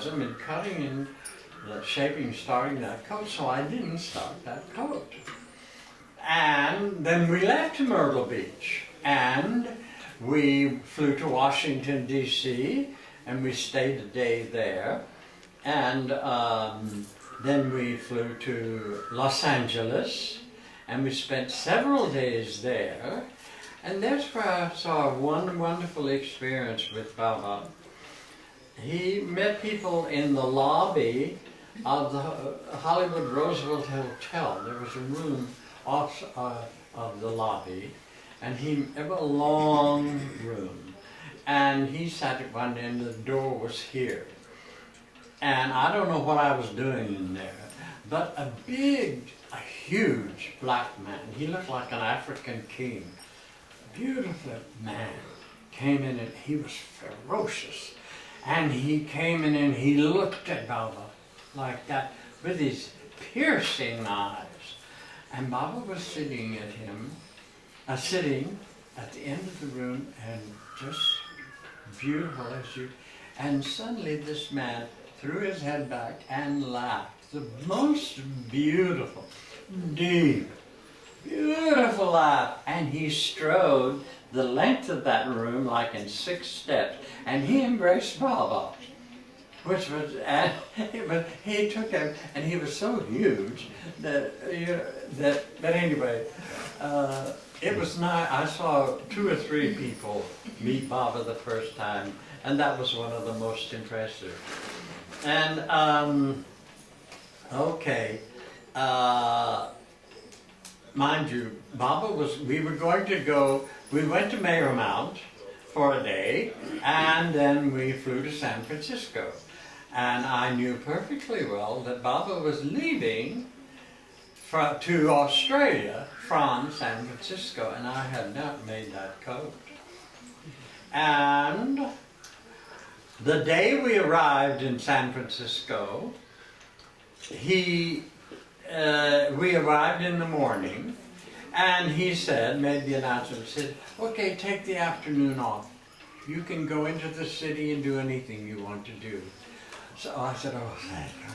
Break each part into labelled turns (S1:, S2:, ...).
S1: enthusiasm in cutting and shaping, starting that coat, so I didn't start that coat. And then we left Myrtle Beach, and we flew to Washington, D.C., and we stayed a day there. And then we flew to Los Angeles, and we spent several days there. And that's where I saw one wonderful experience with Baba. He met people in the lobby of the Hollywood Roosevelt Hotel. There was a room off of the lobby, and it was a long room. And he sat at one end, the door was here. And I don't know what I was doing in there, but a huge black man, he looked like an African king, beautiful man, came in and he was ferocious. And he came in and he looked at Baba like that with his piercing eyes. And Baba was sitting at the end of the room, and just beautiful as you. And suddenly this man threw his head back and laughed. The most beautiful, deep, beautiful laugh. And he strode the length of that room like in 6 steps. And he embraced Baba, which was, he took him, and he was so huge that, but anyway, it was nice. I saw 2 or 3 people meet Baba the first time, and that was one of the most impressive. And, okay, mind you, we went to Meherazad for a day, and then we flew to San Francisco. And I knew perfectly well that Baba was leaving to Australia from San Francisco, and I had not made that coat. And the day we arrived in San Francisco, we arrived in the morning, and he made the announcement, said, okay, take the afternoon off. You can go into the city and do anything you want to do. So I said, oh, thank you.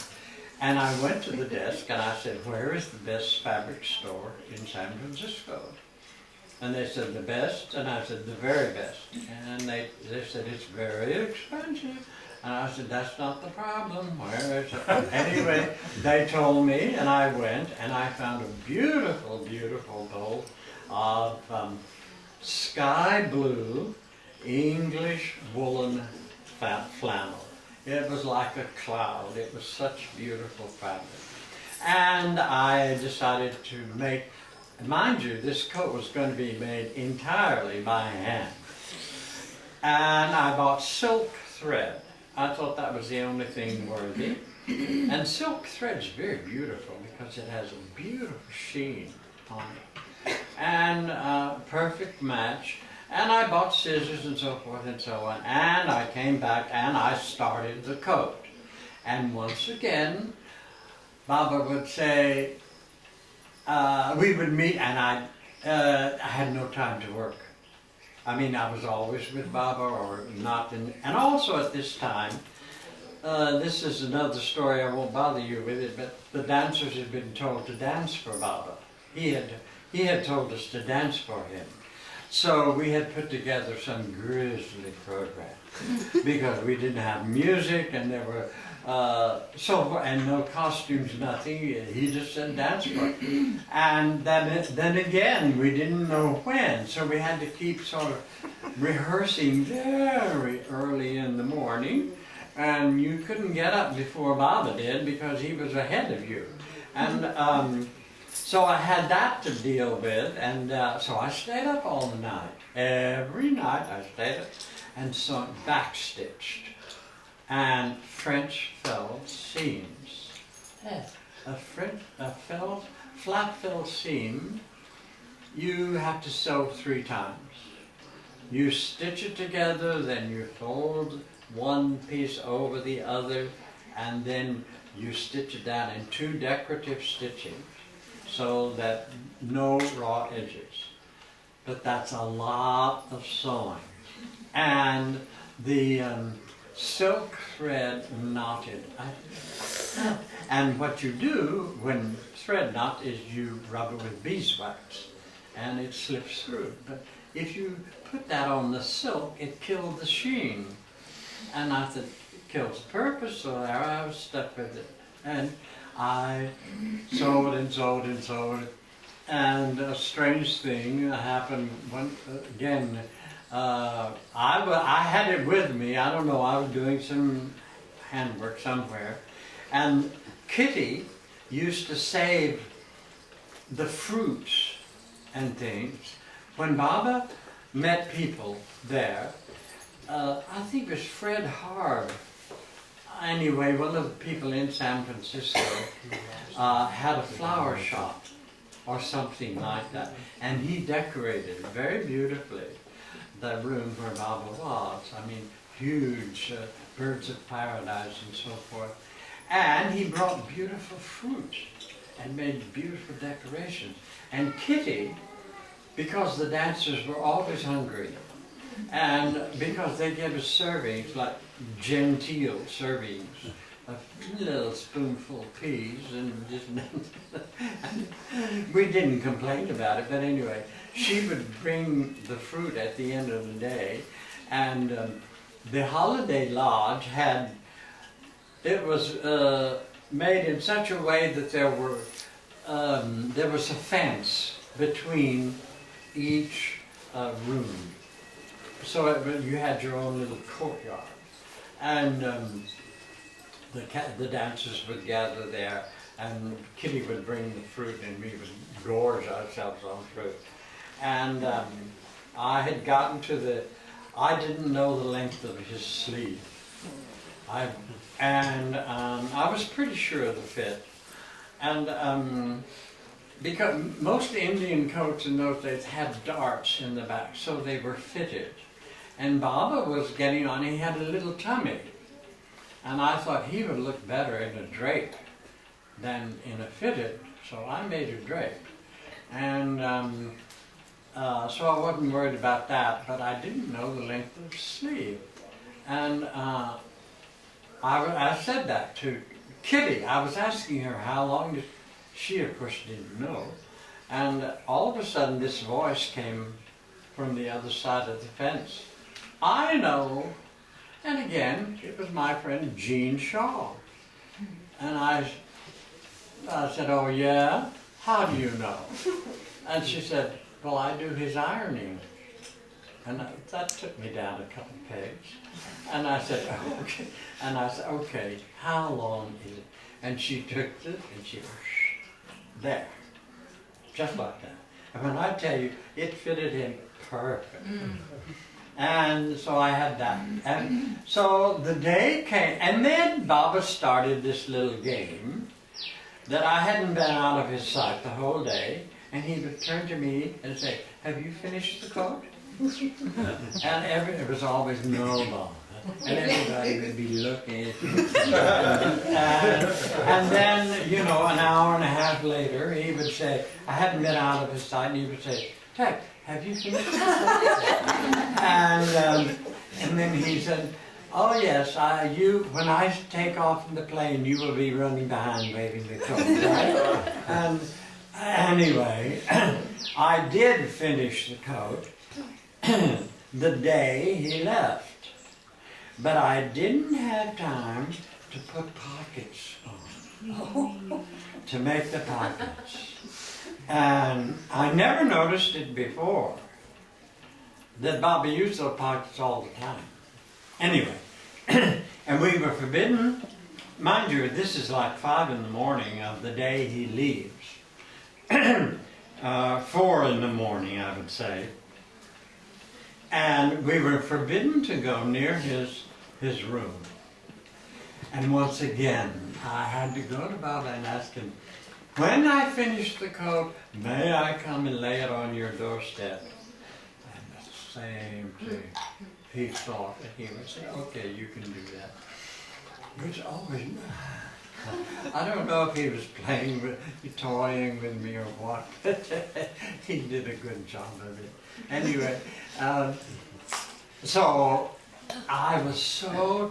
S1: And I went to the desk and I said, where is the best fabric store in San Francisco? And they said, the best? And I said, the very best. And they said, it's very expensive. And I said, that's not the problem. Where is it? Anyway, they told me, and I went, and I found a beautiful, beautiful bowl of sky blue English woolen flannel. It was like a cloud. It was such beautiful fabric. And I decided to make, mind you, this coat was going to be made entirely by hand. And I bought silk thread. I thought that was the only thing worthy. And silk thread's very beautiful because it has a beautiful sheen on it. And perfect match. And I bought scissors and so forth and so on. And I came back and I started the coat. And once again, Baba would say, we would meet, and I had no time to work. I mean, I was always with Baba or not. And also at this time, this is another story, I won't bother you with it, but the dancers had been told to dance for Baba. He had told us to dance for him. So we had put together some grisly program because we didn't have music, and there were and no costumes, nothing. He just said dance for it. And then again, we didn't know when, so we had to keep sort of rehearsing very early in the morning, and you couldn't get up before Baba did because he was ahead of you. And so I had that to deal with, and so I stayed up all night. Every night I stayed up and so backstitched and French felled seams. A flat felled seam, you have to sew 3 times. You stitch it together, then you fold one piece over the other, and then you stitch it down in 2 decorative stitchings, so that no raw edges. But that's a lot of sewing. And the silk thread knotted. And what you do when thread knot is you rub it with beeswax and it slips through. But if you put that on the silk, it killed the sheen. And I said, it kills the purpose, so there I was stuck with it. And I sewed and sewed and sewed. And a strange thing happened again. I had it with me. I don't know, I was doing some handwork somewhere. And Kitty used to save the fruits and things. When Baba met people there, I think it was Fred Harb. Anyway, one of the people in San Francisco had a flower shop or something like that. And he decorated very beautifully the room where Baba was. I mean, huge birds of paradise and so forth. And he brought beautiful fruit and made beautiful decorations. And Kitty, because the dancers were always hungry, and because they gave us servings, like genteel servings, a little spoonful of peas, and just we didn't complain about it, but anyway, she would bring the fruit at the end of the day, and the Holiday Lodge had, it was made in such a way that there was a fence between each room. So you had your own little courtyard. And the dancers would gather there, and Kitty would bring the fruit, and we would gorge ourselves on fruit. And I had gotten to I didn't know the length of his sleeve. I was pretty sure of the fit. And because most Indian coats in those days had darts in the back, so they were fitted. And Baba was getting on, he had a little tummy. And I thought he would look better in a drape than in a fitted, so I made a drape. And so I wasn't worried about that, but I didn't know the length of the sleeve. And I said that to Kitty. I was asking her how long she, of course, didn't know. And all of a sudden, this voice came from the other side of the fence. I know. And again, it was my friend Jean Shaw. And I said, oh yeah? How do you know? And she said, well, I do his ironing. And that took me down a couple pegs. And I said, oh, okay. And I said, okay, how long is it? And she took it and she, there, just like that. And when I tell you, it fitted him perfect. And so I had that. And so the day came, and then Baba started this little game that I hadn't been out of his sight the whole day. And he would turn to me and say, have you finished the coat? And it was always no, Baba. And everybody would be looking at me. And then, you know, an hour and a half later, he would say, I hadn't been out of his sight, and he would say, Ted, have you finished the coat? And then he said, oh yes, when I take off from the plane, you will be running behind waving the coat, right? And anyway, I did finish the coat the day he left. But I didn't have time to put pockets on, to make the pockets. And I never noticed it before, that Baba used those pockets all the time. Anyway, and we were forbidden, mind you, this is like 5 in the morning of the day he leaves. 4 in the morning, I would say. And we were forbidden to go near his room. And once again, I had to go to Baba and ask him, when I finish the coat, may I come and lay it on your doorstep? And the same thing. He thought that he would say, okay, you can do that. Which always, I don't know if he was toying with me or what, but he did a good job of it. Anyway, so I was so